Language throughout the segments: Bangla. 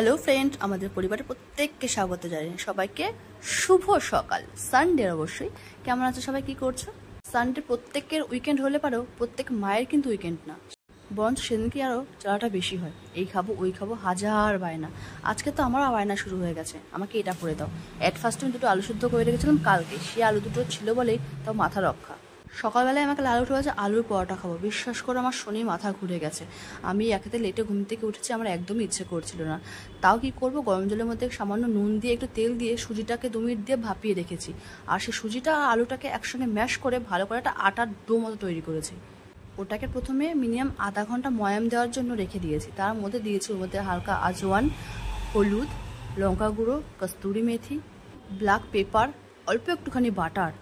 হ্যালো ফ্রেন্ড, আমাদের পরিবারের প্রত্যেককে স্বাগত জানাই। সবাইকে শুভ সকাল। সানডে অবশ্যই। কেমন আছো সবাই, কি করছো? সানডে প্রত্যেকের উইকেন্ড হলে পারেও প্রত্যেক মায়ের কিন্তু উইকেন্ড না, বরঞ্চ সেদিনকে আরও জ্বালাটা বেশি হয়। এই খাবো ওই খাবো, হাজার বায়না। আজকে তো আমারও বায়না শুরু হয়ে গেছে, আমাকে এটা করে দাও। অ্যাট ফার্স্টে আমি দুটো আলু সিদ্ধ করে রেখেছিলাম কালকে, সে আলু দুটো ছিল বলেই তাও মাথা রক্ষা। সকালবেলায় আমাকে লাল উঠে গেছে আলুর পরোটা খাবো। বিশ্বাস করে আমার শনি মাথা ঘুরে গেছে। আমি একেতে লেটে ঘুম থেকে উঠেছি, আমার একদমই ইচ্ছে করছিল না। তাও কি করব, গরম জলের মধ্যে সামান্য নুন দিয়ে একটু তেল দিয়ে সুজিটাকে 2 মিনিট দিয়ে ভাপিয়ে রেখেছি। আর সেই সুজিটা আর আলুটাকে একসঙ্গে ম্যাশ করে ভালো করে একটা আটার ডো মতো তৈরি করেছি। ওটাকে প্রথমে মিনিমাম আধা ঘন্টা ময়াম দেওয়ার জন্য রেখে দিয়েছি। তার মধ্যে দিয়েছি ওর মধ্যে হালকা আজওয়ান, হলুদ, লঙ্কা গুঁড়ো, কস্তুরি মেথি, ব্ল্যাক পেপার, অল্প একটুখানি বাটার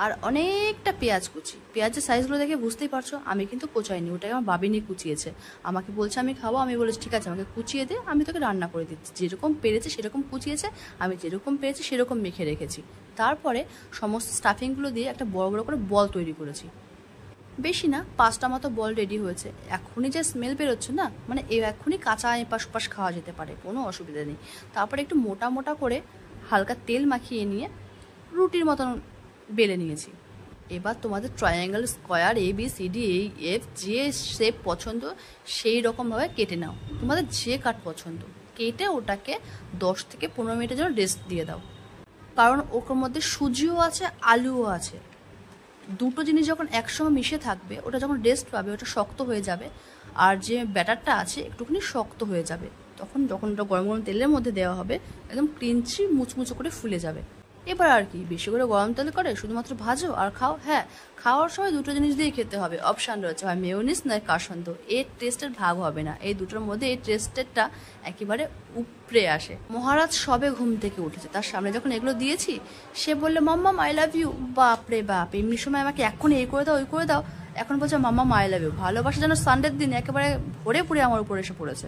আর অনেকটা পেঁয়াজ কুচি। পেঁয়াজের সাইজগুলো দেখে বুঝতেই পারছো আমি কিন্তু কোচাইনি, ওটাকে আমার বাবিনি কুচিয়েছে। আমাকে বলছে আমি খাবো, আমি বলেছি ঠিক আছে আমাকে কুচিয়ে দে, আমি তোকে রান্না করে দিচ্ছি। যেরকম পেরেছে সেরকম কুচিয়েছে, আমি যেরকম পেরেছি সেরকম মেখে রেখেছি। তারপরে সমস্ত স্টাফিংগুলো দিয়ে একটা বড় বড় করে বল তৈরি করেছি। বেশি না, 5টা মতো বল রেডি হয়েছে। এখনই যে স্মেল বেরোচ্ছে না, মানে এখনই কাঁচা এপাশ ওপাশ খাওয়া যেতে পারে, কোনো অসুবিধা নেই। তারপরে একটু মোটা মোটা করে হালকা তেল মাখিয়ে নিয়ে রুটির মতন বেলে নিয়েছি। এবার তোমাদের ট্রায়াঙ্গেল, স্কোয়ার, ABCD, EF যে শেপ পছন্দ সেই রকমভাবে কেটে নাও। তোমাদের যে কাট পছন্দ কেটে ওটাকে 10 থেকে 15 মিনিটের জন্য রেস্ট দিয়ে দাও। কারণ ওর মধ্যে সুজিও আছে, আলুও আছে। দুটো জিনিস যখন একসঙ্গে মিশে থাকবে, ওটা যখন রেস্ট পাবে ওটা শক্ত হয়ে যাবে। আর যে ব্যাটারটা আছে একটুখানি শক্ত হয়ে যাবে। যখন ওটা গরম গরম তেলের মধ্যে দেওয়া হবে, একদম ক্রিঞ্চি মুচমুচো করে ফুলে যাবে। এবার আর কি, বেশি করে গরম তেল করে শুধুমাত্র ভাজো আর খাও। হ্যাঁ, খাওয়ার সময় দুটো জিনিস দিয়ে খেতে হবে, অপশান রয়েছে, হয় মেয়োনিজ নয় কাসন্দ। এর টেস্টের ভাগ হবে না, এই দুটোর মধ্যে এই টেস্টেরটা একেবারে উপরে আসে। মহারাজ সবে ঘুম থেকে উঠেছে, তার সামনে যখন এগুলো দিয়েছি সে বললে মাম্মাম আই লাভ ইউ। বাপ রে বাপ, এমনি সময় আমাকে এখন এই করে দাও ওই করে দাও, এখন বলছে মাম্মাম আই লাভ ইউ। ভালোবাসা যেন সানডের দিন একেবারে ভরে পুরে আমার উপর এসে পড়েছে।